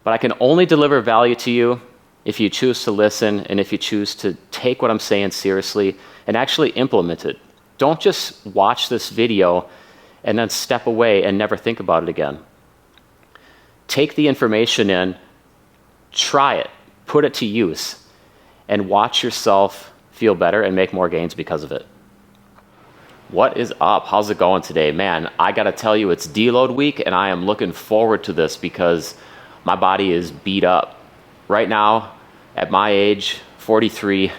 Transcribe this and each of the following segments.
But I can only deliver value to you if you choose to listen and if you choose to take what I'm saying seriously and actually implement it. Don't just watch this video and then step away and never think about it again. Take the information in, try it, put it to use, and watch yourself feel better and make more gains because of it. What is up? How's it going today? Man, I gotta tell you, it's deload week and I am looking forward to this because my body is beat up. Right now, at my age, 43,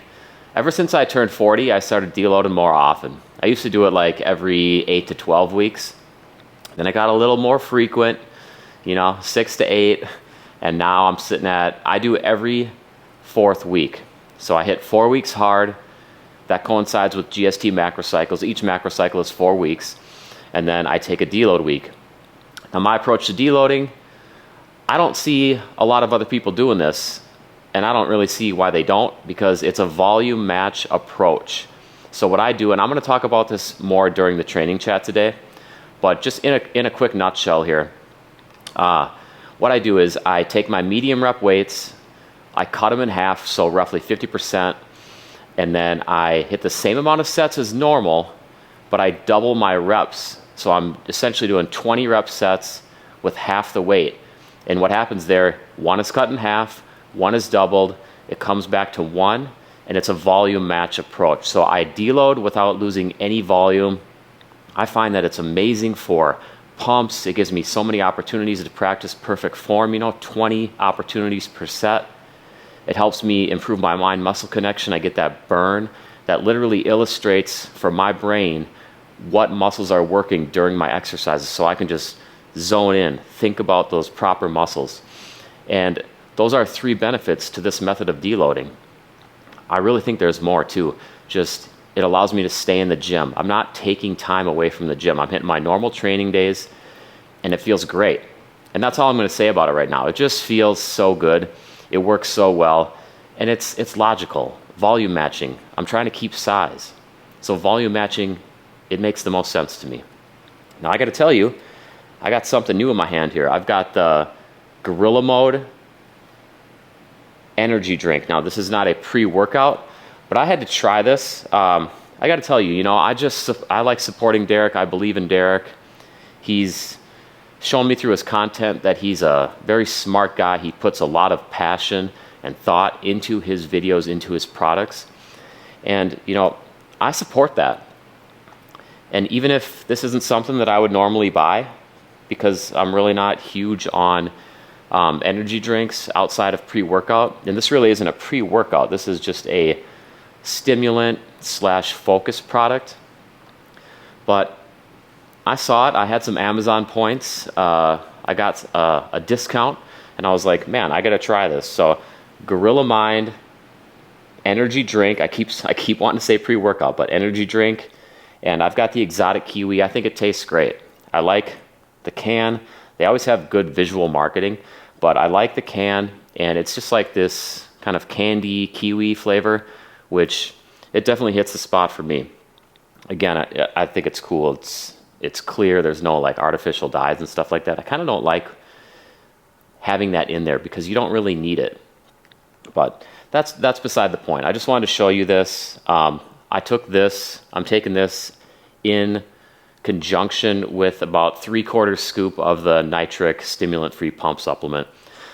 ever since I turned 40, I started deloading more often. I used to do it like every 8 to 12 weeks. Then I got a little more frequent, 6 to 8. And now I'm sitting at, I do every 4th week. So I hit 4 weeks hard. That coincides with GST macro cycles. Each macro cycle is 4 weeks. And then I take a deload week. Now my approach to deloading, I don't see a lot of other people doing this. And I don't really see why they don't, because it's a volume match approach. So what I do, and I'm going to talk about this more during the training chat today, but just in a quick nutshell here, what I do is I take my medium rep weights, I cut them in half, so roughly 50%, and then I hit the same amount of sets as normal, but I double my reps. So I'm essentially doing 20 rep sets with half the weight. And what happens there, one is cut in half, one is doubled, it comes back to 1, and it's a volume match approach. So I deload without losing any volume. I find that it's amazing for pumps. It gives me so many opportunities to practice perfect form, 20 opportunities per set. It helps me improve my mind-muscle connection. I get that burn that literally illustrates for my brain what muscles are working during my exercises, so I can just zone in, think about those proper muscles. And those are 3 benefits to this method of deloading. I really think there's more too. Just, it allows me to stay in the gym. I'm not taking time away from the gym. I'm hitting my normal training days and it feels great. And that's all I'm going to say about it right now. It just feels so good. It works so well. And it's logical. Volume matching. I'm trying to keep size. So volume matching, it makes the most sense to me. Now I got to tell you, I got something new in my hand here. I've got the Gorilla Mode energy drink. Now this is not a pre-workout, but I had to try this. I got to tell you, I like supporting Derek. I believe in Derek. He's shown me through his content that he's a very smart guy. He puts a lot of passion and thought into his videos, into his products. And, I support that. And even if this isn't something that I would normally buy, because I'm really not huge on energy drinks outside of pre-workout, and this really isn't a pre-workout, this is just a stimulant / focus product. But I saw it, I had some Amazon points, I got a discount, and I was like, man, I gotta try this. So Gorilla Mind energy drink, I keep wanting to say pre-workout, but energy drink, and I've got the exotic kiwi. I think it tastes great. I like the can. They always have good visual marketing, but I like the can, and it's just like this kind of candy kiwi flavor, which it definitely hits the spot for me. Again, I think it's cool. It's clear. There's no like artificial dyes and stuff like that. I kind of don't like having that in there because you don't really need it. But that's beside the point. I just wanted to show you this. I took this. I'm taking this in conjunction with about 3/4 scoop of the nitric stimulant-free pump supplement.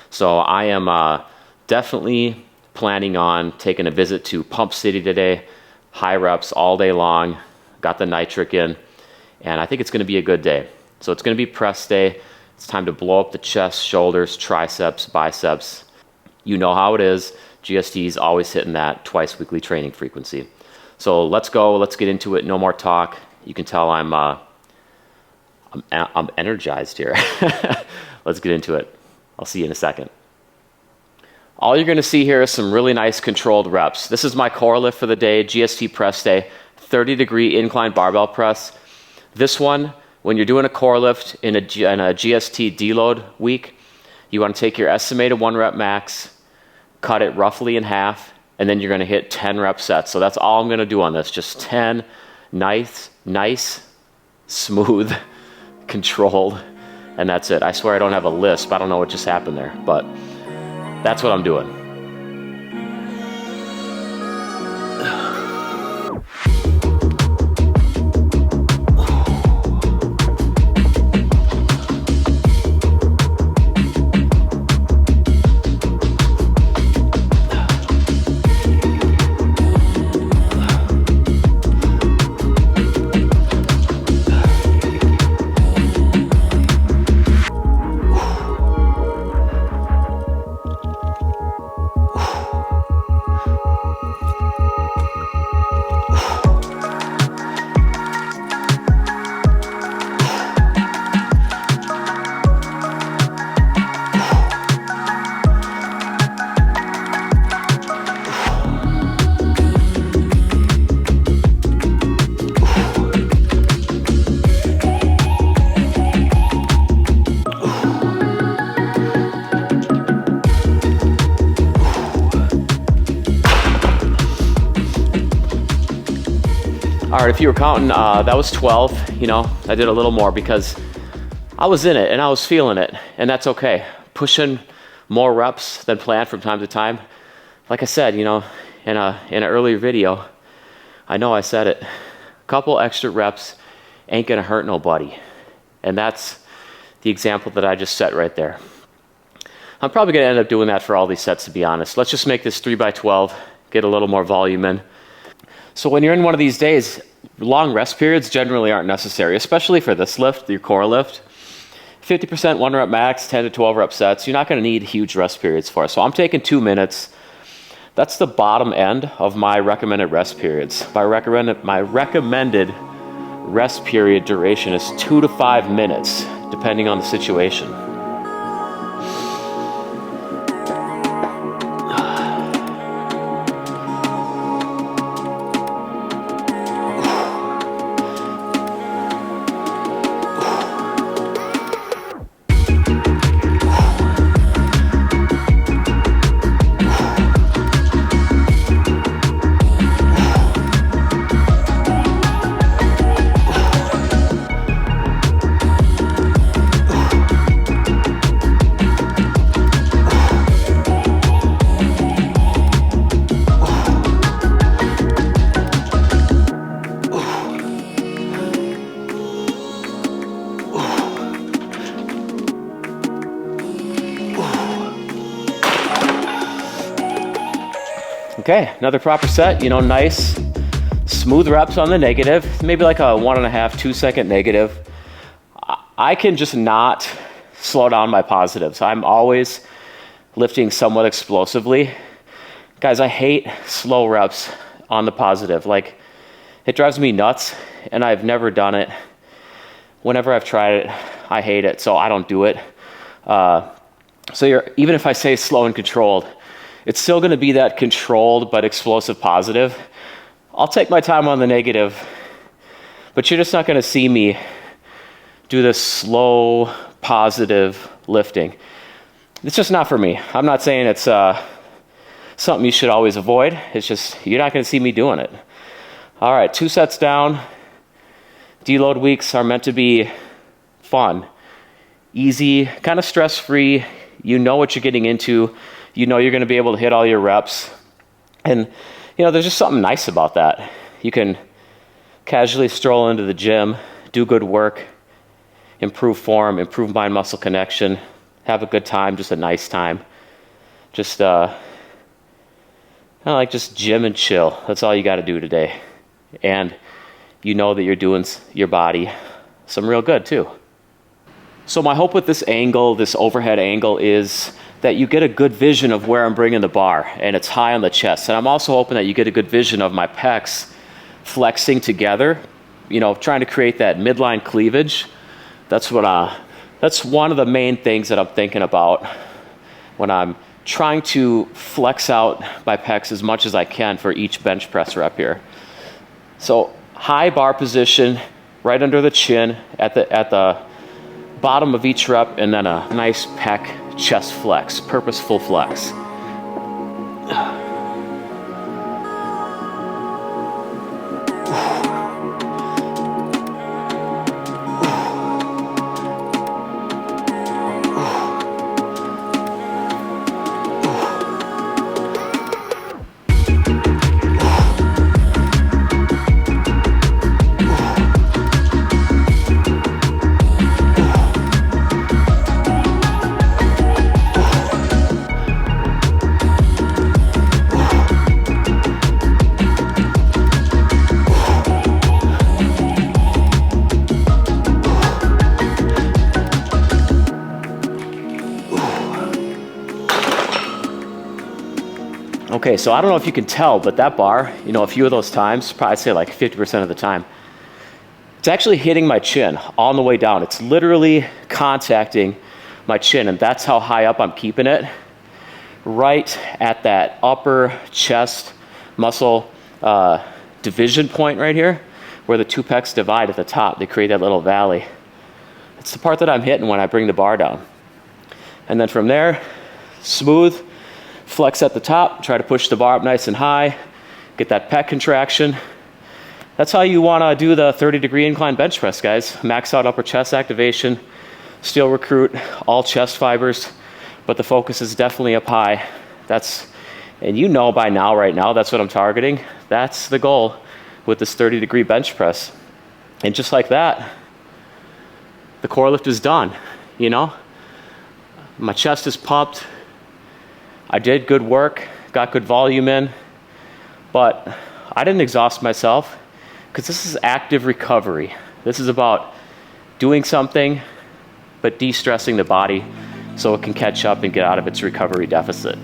So I am definitely planning on taking a visit to Pump City today. High reps all day long. Got the nitric in, and I think it's going to be a good day. So it's going to be press day. It's time to blow up the chest, shoulders, triceps, biceps. You know how it is. GST is always hitting that twice weekly training frequency. So let's go. Let's get into it. No more talk. You can tell I'm energized here. Let's get into it. I'll see you in a second. All you're going to see here is some really nice controlled reps. This is my core lift for the day, GST press day, 30-degree incline barbell press. This one, when you're doing a core lift in a GST deload week, you want to take your estimated 1 rep max, cut it roughly in half, and then you're going to hit 10 rep sets. So that's all I'm going to do on this, just 10 nice, smooth, controlled, and that's it. I swear I don't have a lisp. I don't know what just happened there, but that's what I'm doing. All right, if you were counting, that was 12. You know, I did a little more because I was in it and I was feeling it, and that's okay. Pushing more reps than planned from time to time. Like I said, you know, in an earlier video, I know I said it. A couple extra reps ain't gonna hurt nobody, and that's the example that I just set right there. I'm probably gonna end up doing that for all these sets, to be honest. Let's just make this 3x12, get a little more volume in. So when you're in one of these days, long rest periods generally aren't necessary, especially for this lift, your core lift. 50% 1 rep max, 10 to 12 rep sets. You're not gonna need huge rest periods for it. So I'm taking 2 minutes. That's the bottom end of my recommended rest periods. My recommended rest period duration is 2 to 5 minutes, depending on the situation. Okay, another proper set, you know, nice, smooth reps on the negative, maybe like a 1.5, 2 second negative. I can just not slow down my positives. I'm always lifting somewhat explosively. Guys, I hate slow reps on the positive. Like, it drives me nuts, and I've never done it. Whenever I've tried it, I hate it, so I don't do it. Even if I say slow and controlled, it's still gonna be that controlled but explosive positive. I'll take my time on the negative, but you're just not gonna see me do this slow, positive lifting. It's just not for me. I'm not saying it's something you should always avoid. It's just, you're not gonna see me doing it. All right, 2 sets down. Deload weeks are meant to be fun, easy, kind of stress-free. You know what you're getting into. You know you're gonna be able to hit all your reps. And you know, there's just something nice about that. You can casually stroll into the gym, do good work, improve form, improve mind-muscle connection, have a good time, just a nice time. Just kind of like just gym and chill. That's all you gotta do today. And you know that you're doing your body some real good too. So my hope with this angle, this overhead angle, is that you get a good vision of where I'm bringing the bar, and it's high on the chest. And I'm also hoping that you get a good vision of my pecs flexing together, you know, trying to create that midline cleavage. That's one of the main things that I'm thinking about when I'm trying to flex out my pecs as much as I can for each bench press rep here. So high bar position, right under the chin at the bottom of each rep, and then a nice pec chest flex, purposeful flex. Okay, so I don't know if you can tell, but that bar, you know, a few of those times, probably I'd say like 50% of the time, it's actually hitting my chin on the way down. It's literally contacting my chin, and that's how high up I'm keeping it. Right at that upper chest muscle division point right here, where the two pecs divide at the top. They create that little valley. It's the part that I'm hitting when I bring the bar down. And then from there, smooth, flex at the top, try to push the bar up nice and high, get that pec contraction. That's how you want to do the 30-degree incline bench press, guys. Max out upper chest activation, still recruit all chest fibers, but the focus is definitely up high. And you know by now, right now, that's what I'm targeting. That's the goal with this 30-degree bench press. And just like that, the core lift is done, you know? My chest is pumped. I did good work, got good volume in, but I didn't exhaust myself because this is active recovery. This is about doing something, but de-stressing the body so it can catch up and get out of its recovery deficit.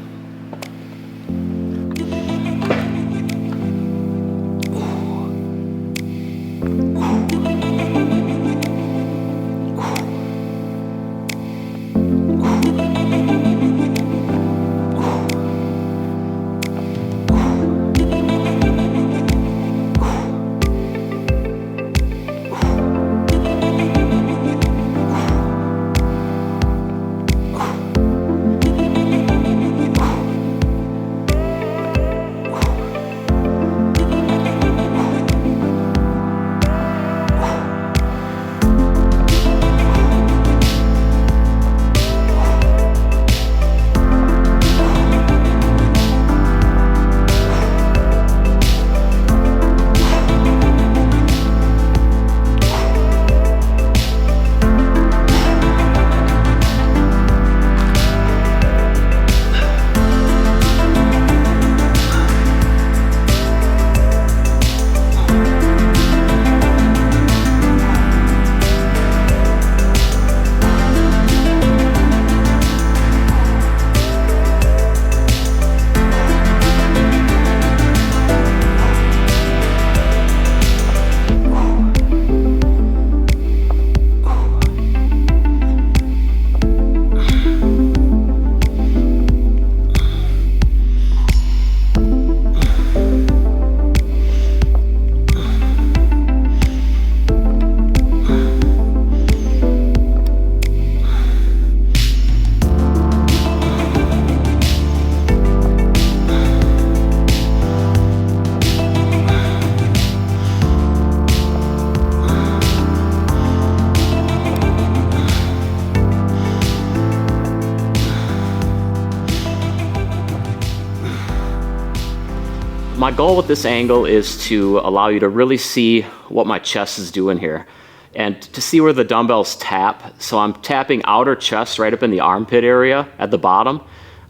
My goal with this angle is to allow you to really see what my chest is doing here and to see where the dumbbells tap. So I'm tapping outer chest right up in the armpit area at the bottom.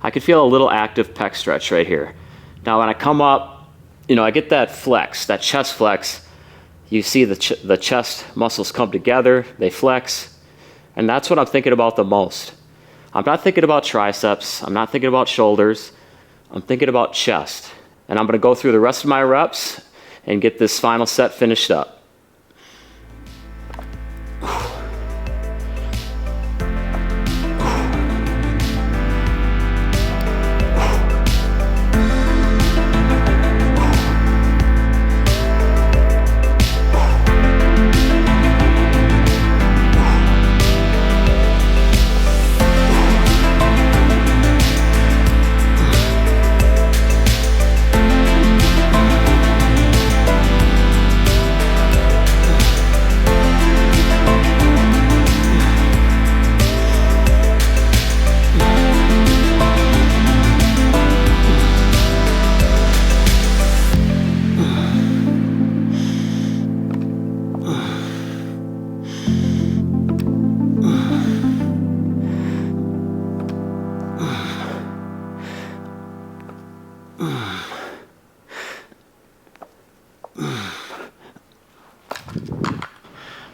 I can feel a little active pec stretch right here. Now when I come up, you know, I get that flex, that chest flex. You see the chest muscles come together, they flex, and that's what I'm thinking about the most. I'm not thinking about triceps, I'm not thinking about shoulders, I'm thinking about chest. And I'm gonna go through the rest of my reps and get this final set finished up.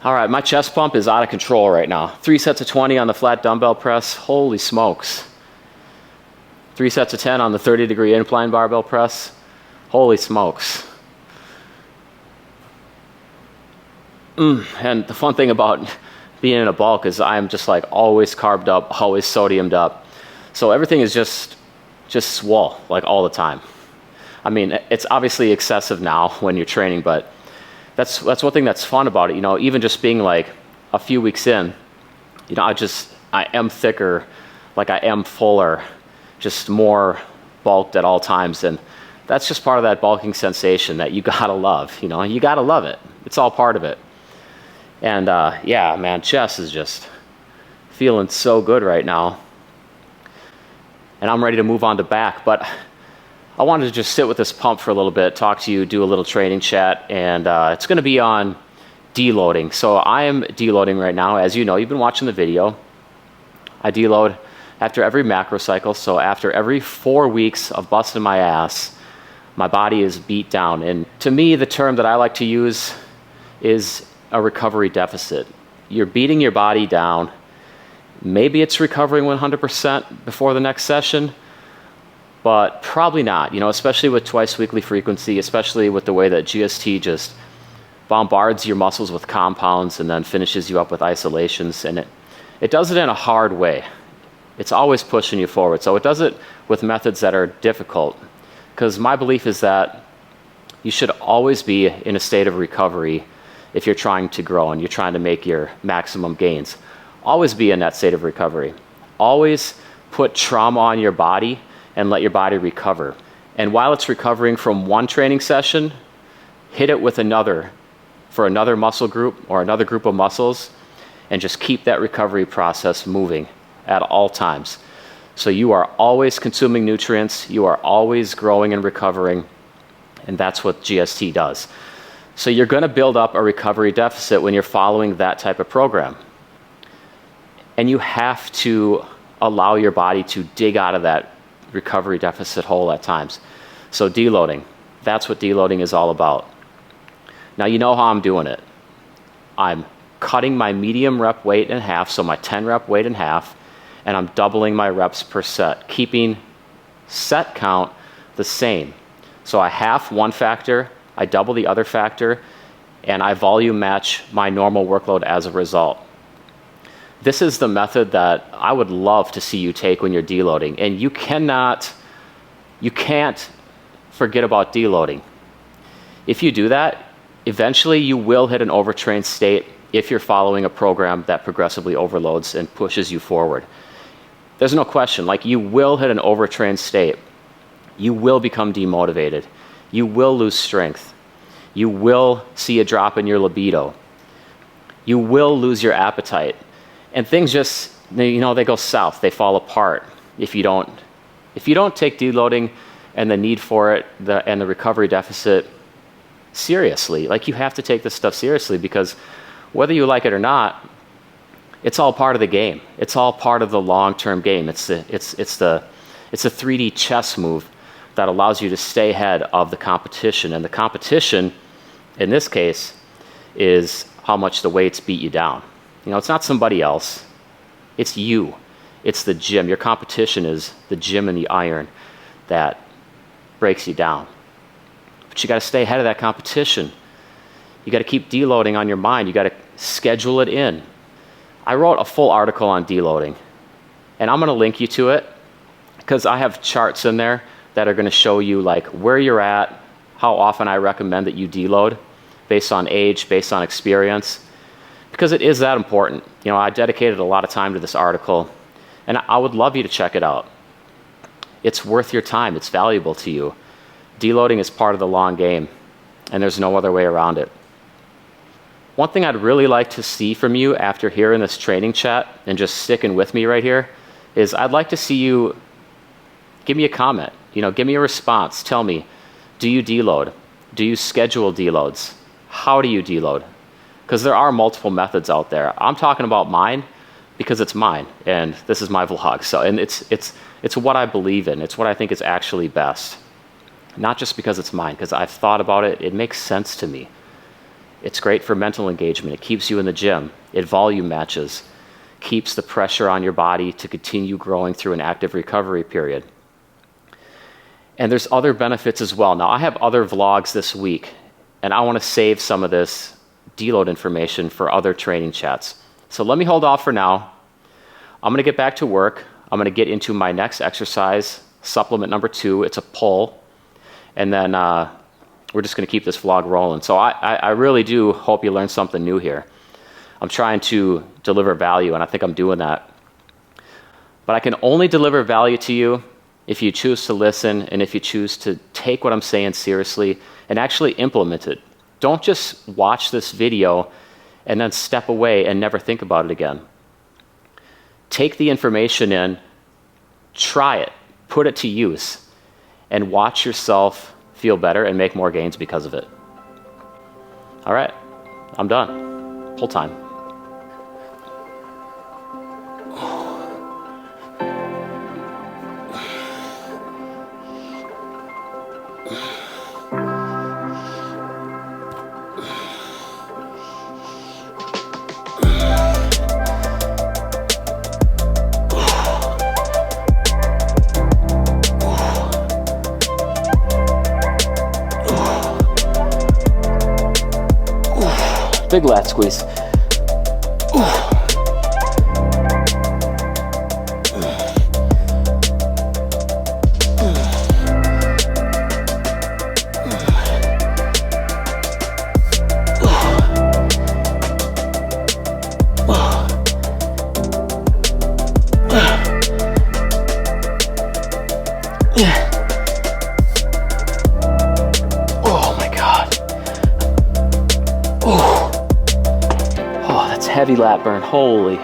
All right, my chest pump is out of control right now. 3 sets of 20 on the flat dumbbell press. Holy smokes. 3 sets of 10 on the 30-degree incline barbell press. Holy smokes. And the fun thing about being in a bulk is I'm just like always carbed up, always sodiumed up. So everything is just swole, like all the time. I mean, it's obviously excessive now when you're training, but that's one thing that's fun about it. You know, even just being like a few weeks in, you know, I am thicker, like I am fuller, just more bulked at all times. And that's just part of that bulking sensation that you gotta love, you know, you gotta love it. It's all part of it. And yeah, man, chest is just feeling so good right now. And I'm ready to move on to back, but I wanted to just sit with this pump for a little bit, talk to you, do a little training chat, and it's gonna be on deloading. So I am deloading right now. As you know, you've been watching the video. I deload after every macro cycle. So after every 4 weeks of busting my ass, my body is beat down. And to me, the term that I like to use is a recovery deficit. You're beating your body down. Maybe it's recovering 100% before the next session, but probably not, you know, especially with twice weekly frequency, especially with the way that GST just bombards your muscles with compounds and then finishes you up with isolations. And it does it in a hard way. It's always pushing you forward. So it does it with methods that are difficult, because my belief is that you should always be in a state of recovery if you're trying to grow and you're trying to make your maximum gains. Always be in that state of recovery. Always put trauma on your body and let your body recover. And while it's recovering from one training session, hit it with another for another muscle group or another group of muscles, and just keep that recovery process moving at all times. So you are always consuming nutrients, you are always growing and recovering, and that's what GST does. So you're gonna build up a recovery deficit when you're following that type of program. And you have to allow your body to dig out of that recovery deficit hole at times. So deloading, that's what deloading is all about. Now you know how I'm doing it. I'm cutting my medium rep weight in half, so my 10 rep weight in half, and I'm doubling my reps per set, keeping set count the same. So I half one factor, I double the other factor, and I volume match my normal workload as a result. This is the method that I would love to see you take when you're deloading. And you can't forget about deloading. If you do that, eventually you will hit an overtrained state if you're following a program that progressively overloads and pushes you forward. There's no question, like you will hit an overtrained state. You will become demotivated. You will lose strength. You will see a drop in your libido. You will lose your appetite. And things just, you know, they go south, they fall apart if you don't take deloading and the need for it and the recovery deficit seriously. Like, you have to take this stuff seriously, because whether you like it or not, it's all part of the game. It's all part of the long-term game. It's a 3D chess move that allows you to stay ahead of the competition. And the competition, in this case, is how much the weights beat you down. You know, it's not somebody else. It's you. It's the gym. Your competition is the gym and the iron that breaks you down. But you got to stay ahead of that competition. You got to keep deloading on your mind. You got to schedule it in. I wrote a full article on deloading, and I'm going to link you to it, because I have charts in there that are going to show you like where you're at, how often I recommend that you deload based on age, based on experience, because it is that important. You know, I dedicated a lot of time to this article, and I would love you to check it out. It's worth your time. It's valuable to you. Deloading is part of the long game, and there's no other way around it. One thing I'd really like to see from you after hearing this training chat and just sticking with me right here is I'd like to see you give me a comment. You know, give me a response. Tell me, do you deload? Do you schedule deloads? How do you deload? Because there are multiple methods out there. I'm talking about mine because it's mine, and this is my vlog. So, and it's what I believe in. It's what I think is actually best. Not just because it's mine, because I've thought about it. It makes sense to me. It's great for mental engagement. It keeps you in the gym. It volume matches, keeps the pressure on your body to continue growing through an active recovery period. And there's other benefits as well. Now, I have other vlogs this week, and I want to save some of this deload information for other training chats. So let me hold off for now. I'm going to get back to work. I'm going to get into my next exercise, supplement number 2. It's a pull. And then we're just going to keep this vlog rolling. So I really do hope you learned something new here. I'm trying to deliver value, and I think I'm doing that. But I can only deliver value to you if you choose to listen and if you choose to take what I'm saying seriously and actually implement it. Don't just watch this video and then step away and never think about it again. Take the information in, try it, put it to use, and watch yourself feel better and make more gains because of it. All right, I'm done. Pull time. Big lat squeeze. Heavy lat burn, holy.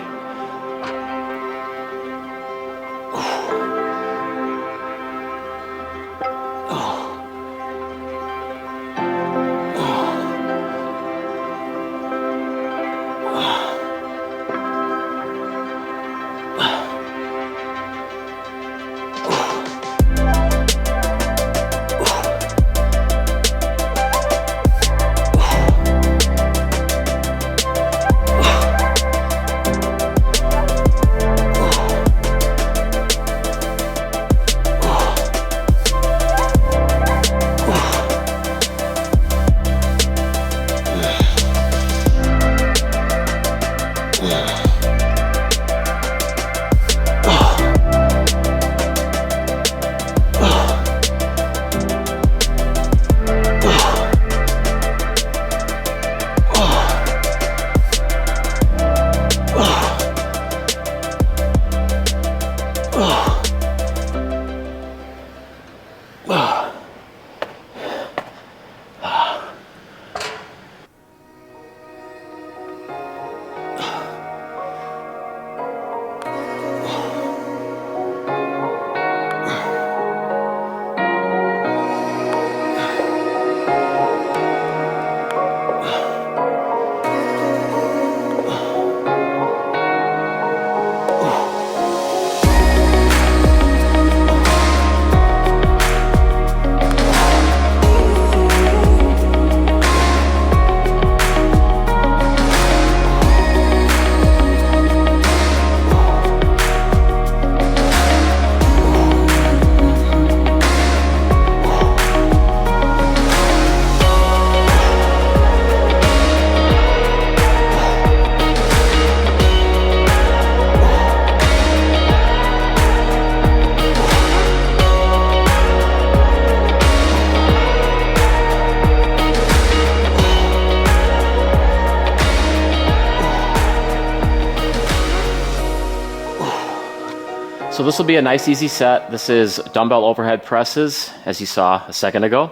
So this will be a nice easy set. This is dumbbell overhead presses, as you saw a second ago.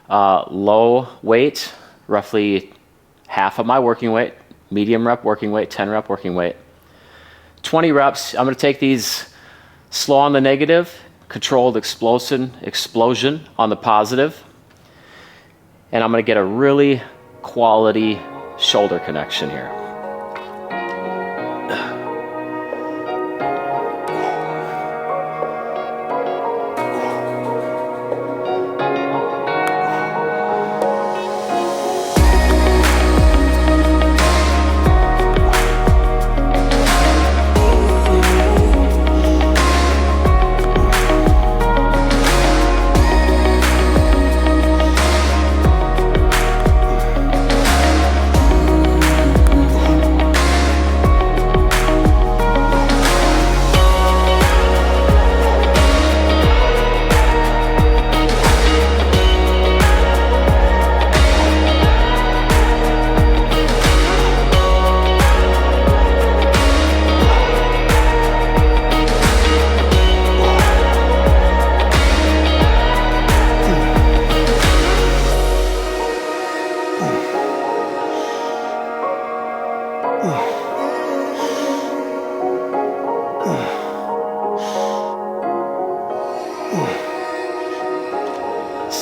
Low weight, roughly half of my working weight, medium rep working weight, 10 rep working weight. 20 reps, I'm gonna take these slow on the negative, controlled explosion on the positive, and I'm gonna get a really quality shoulder connection here.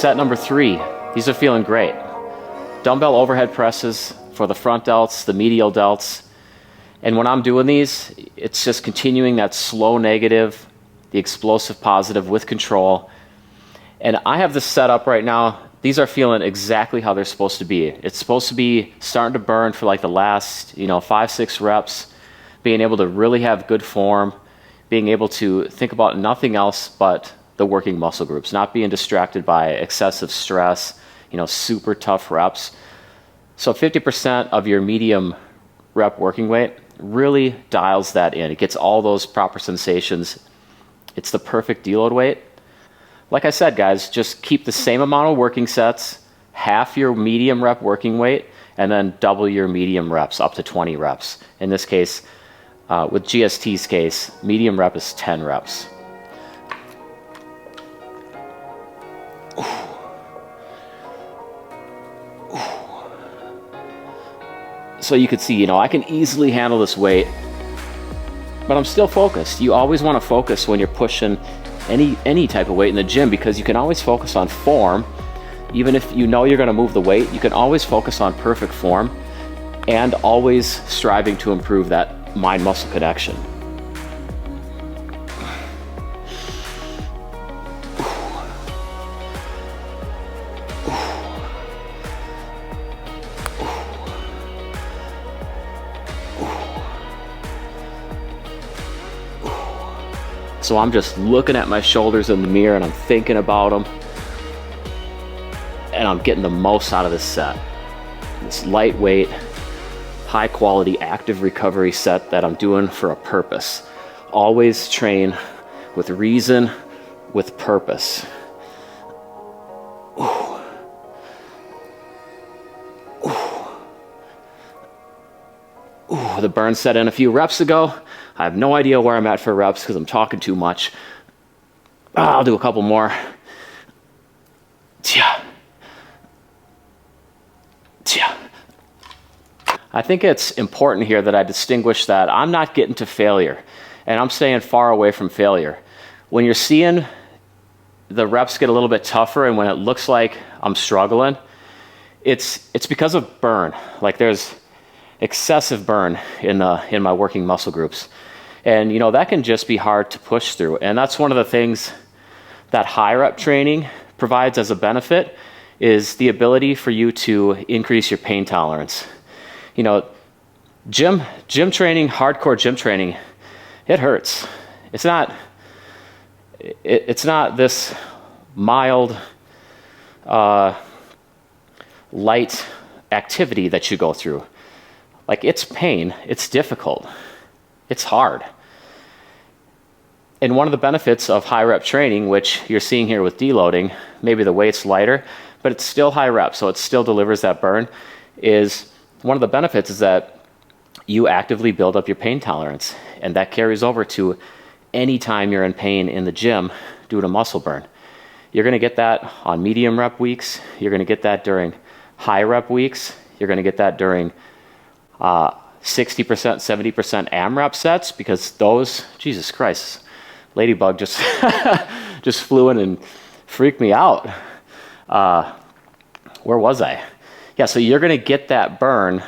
set number 3. These are feeling great. Dumbbell overhead presses for the front delts, the medial delts. And when I'm doing these, it's just continuing that slow negative, the explosive positive with control. And I have this set up right now. These are feeling exactly how they're supposed to be. It's supposed to be starting to burn for like the last, 5-6 reps, being able to really have good form, being able to think about nothing else but the working muscle groups, not being distracted by excessive stress, super tough reps. So 50% of your medium rep working weight really dials that in. It gets all those proper sensations. It's the perfect deload weight. Like I said, guys, just keep the same amount of working sets, half your medium rep working weight, and then double your medium reps up to 20 reps. In this case, with GST's case, medium rep is 10 reps. So you could see, I can easily handle this weight, but I'm still focused. You always want to focus when you're pushing any type of weight in the gym, because you can always focus on form. Even if you're going to move the weight, you can always focus on perfect form and always striving to improve that mind-muscle connection. So I'm just looking at my shoulders in the mirror and I'm thinking about them, and I'm getting the most out of this set. This lightweight, high quality, active recovery set that I'm doing for a purpose. Always train with reason, with purpose. Ooh. Ooh. Ooh, the burn set in a few reps ago. I have no idea where I'm at for reps because I'm talking too much. I'll do a couple more. I think it's important here that I distinguish that I'm not getting to failure, and I'm staying far away from failure. When you're seeing the reps get a little bit tougher and when it looks like I'm struggling, it's because of burn. Like there's excessive burn in my working muscle groups. And that can just be hard to push through. And that's one of the things that high rep training provides as a benefit, is the ability for you to increase your pain tolerance. Gym training, hardcore gym training, it hurts. It's not this mild, light activity that you go through. Like, it's pain, it's difficult, it's hard. And one of the benefits of high rep training, which you're seeing here with deloading, maybe the weight's lighter, but it's still high rep, so it still delivers that burn, is one of the benefits is that you actively build up your pain tolerance, and that carries over to any time you're in pain in the gym due to muscle burn. You're going to get that on medium rep weeks, you're going to get that during high rep weeks, you're going to get that during 60%, 70% AMRAP sets, because those, Jesus Christ, Ladybug just just flew in and freaked me out. Where was I? Yeah, so you're going to get that burn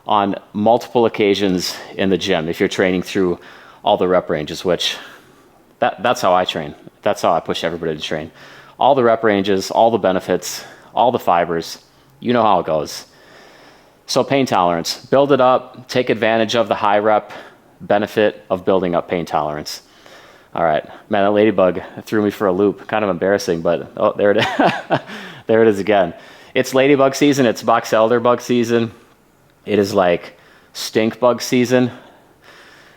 on multiple occasions in the gym if you're training through all the rep ranges, which that's how I train. That's how I push everybody to train. All the rep ranges, all the benefits, all the fibers, you know how it goes. So pain tolerance, build it up, take advantage of the high rep benefit of building up pain tolerance. All right, man, that Ladybug threw me for a loop. Kind of embarrassing, but oh, there it is. There it is again. It's Ladybug season, it's Box Elder bug season. It is like stink bug season.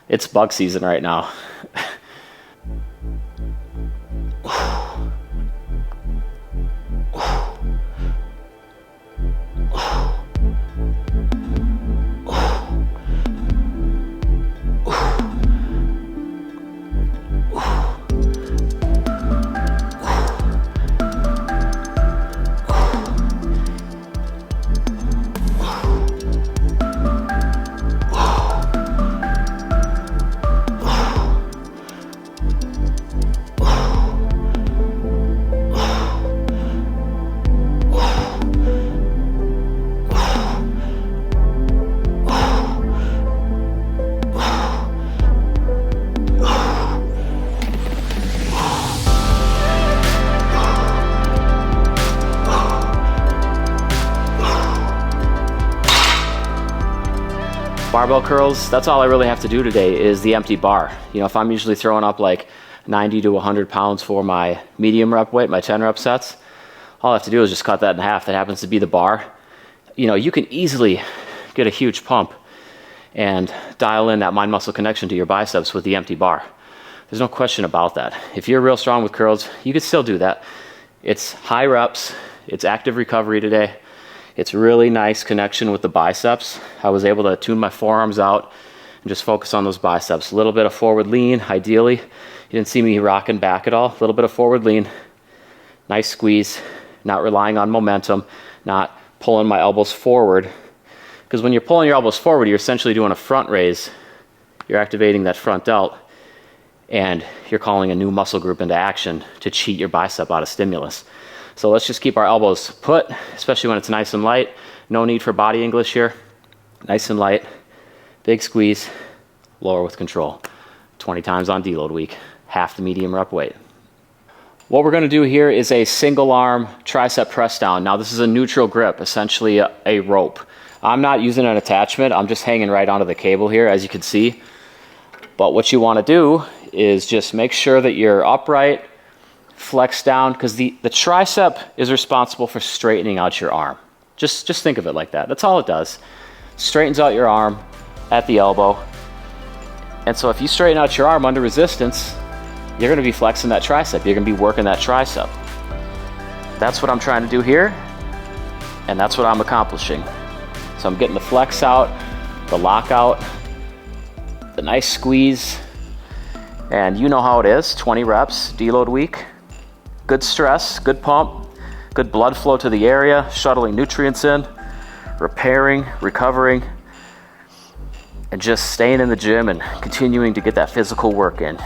It's bug season right now. barbell curls, that's all I really have to do today is the empty bar. You know, if I'm usually throwing up like 90 to 100 pounds for my medium rep weight, my 10 rep sets, all I have to do is just cut that in half. That happens to be the bar. You know, you can easily get a huge pump and dial in that mind-muscle connection to your biceps with the empty bar. There's no question about that. If you're real strong with curls, you can still do that. It's high reps, it's active recovery today. It's really nice connection with the biceps. I was able to tune my forearms out and just focus on those biceps. A little bit of forward lean, ideally. You didn't see me rocking back at all. A little bit of forward lean, nice squeeze, not relying on momentum, not pulling my elbows forward. Because when you're pulling your elbows forward, you're essentially doing a front raise. You're activating that front delt, and you're calling a new muscle group into action to cheat your bicep out of stimulus. So let's just keep our elbows put, especially when it's nice and light. No need for body English here. Nice and light, big squeeze, lower with control. 20 times on deload week, half the medium rep weight. What we're gonna do here is a single arm tricep press down. Now this is a neutral grip, essentially a rope. I'm not using an attachment, I'm just hanging right onto the cable here, as you can see. But what you wanna do is just make sure that you're upright, flex down, because the tricep is responsible for straightening out your arm. Just think of it like that. That's all it does. Straightens out your arm at the elbow. And so if you straighten out your arm under resistance, you're gonna be flexing that tricep. You're gonna be working that tricep. That's what I'm trying to do here, and that's what I'm accomplishing. So I'm getting the flex out, the lock out, the nice squeeze, and you know how it is, 20 reps, deload week. Good stress, good pump, good blood flow to the area, shuttling nutrients in, repairing, recovering, and just staying in the gym and continuing to get that physical work in.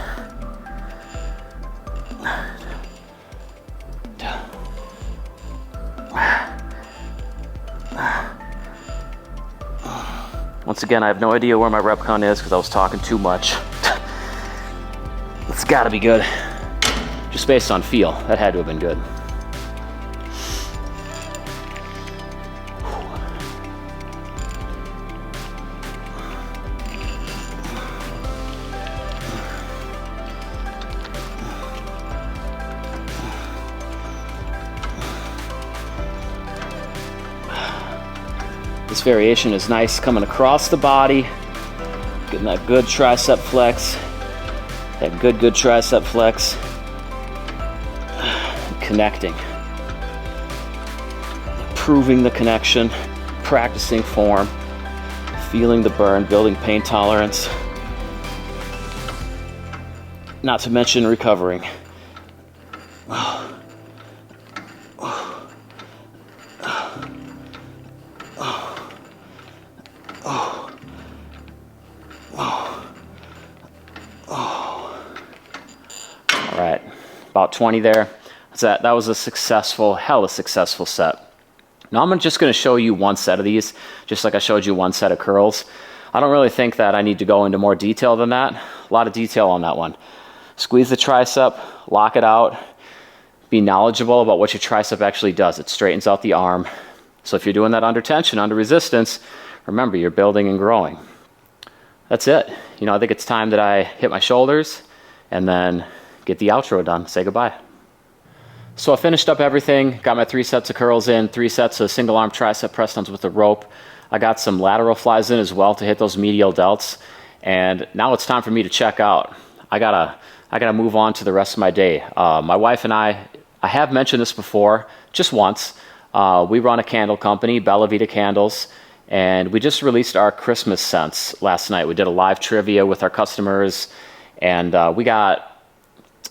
Once again, I have no idea where my rep count is because I was talking too much. It's gotta be good. Just based on feel, that had to have been good. This variation is nice coming across the body, getting that good tricep flex, that good tricep flex. Connecting, proving the connection, practicing form, feeling the burn, building pain tolerance, not to mention recovering. All right, about 20 there. That was a successful, hella successful set. Now I'm just gonna show you one set of these, just like I showed you one set of curls. I don't really think that I need to go into more detail than that. A lot of detail on that one. Squeeze the tricep, lock it out, be knowledgeable about what your tricep actually does. It straightens out the arm. So if you're doing that under tension, under resistance, remember you're building and growing. That's it. You know, I think it's time that I hit my shoulders and then get the outro done, say goodbye. So I finished up everything, got my 3 sets of curls in, 3 sets of single arm tricep press downs with a rope. I got some lateral flies in as well to hit those medial delts. And now it's time for me to check out. I gotta move on to the rest of my day. My wife and I have mentioned this before, just once. We run a candle company, Bella Vita Candles, and we just released our Christmas scents last night. We did a live trivia with our customers, and we got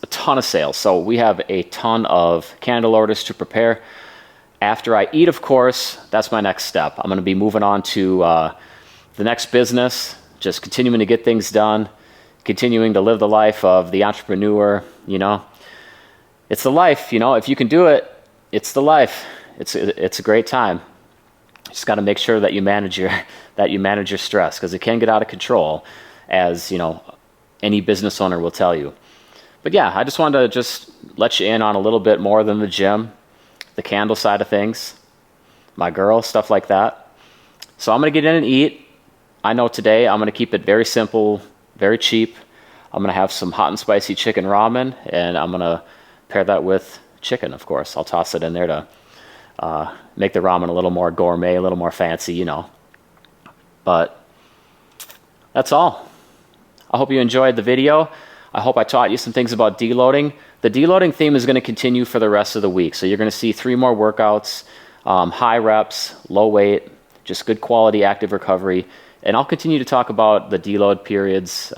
a ton of sales. So we have a ton of candle orders to prepare. After I eat, of course, that's my next step. I'm gonna be moving on to the next business, just continuing to get things done, continuing to live the life of the entrepreneur, you know. It's the life, you know, if you can do it, it's the life. It's a great time. Just gotta make sure that you manage your stress, because it can get out of control, as you know, any business owner will tell you. But yeah, I just wanted to just let you in on a little bit more than the gym, the candle side of things, my girl, stuff like that. So I'm gonna get in and eat, I know today I'm going to keep it very simple, very cheap. I'm going to have some hot and spicy chicken ramen, and I'm going to pair that with chicken, of course. I'll toss it in there to make the ramen a little more gourmet, a little more fancy, you know. But that's all. I hope you enjoyed the video. I hope I taught you some things about deloading. The deloading theme is going to continue for the rest of the week. So you're going to see 3 more workouts, high reps, low weight, just good quality active recovery. And I'll continue to talk about the deload periods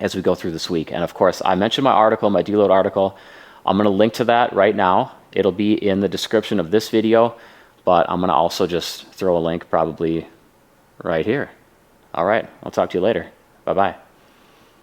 as we go through this week. And of course, I mentioned my article, my deload article. I'm going to link to that right now. It'll be in the description of this video, but I'm going to also just throw a link probably right here. All right, I'll talk to you later. Bye-bye.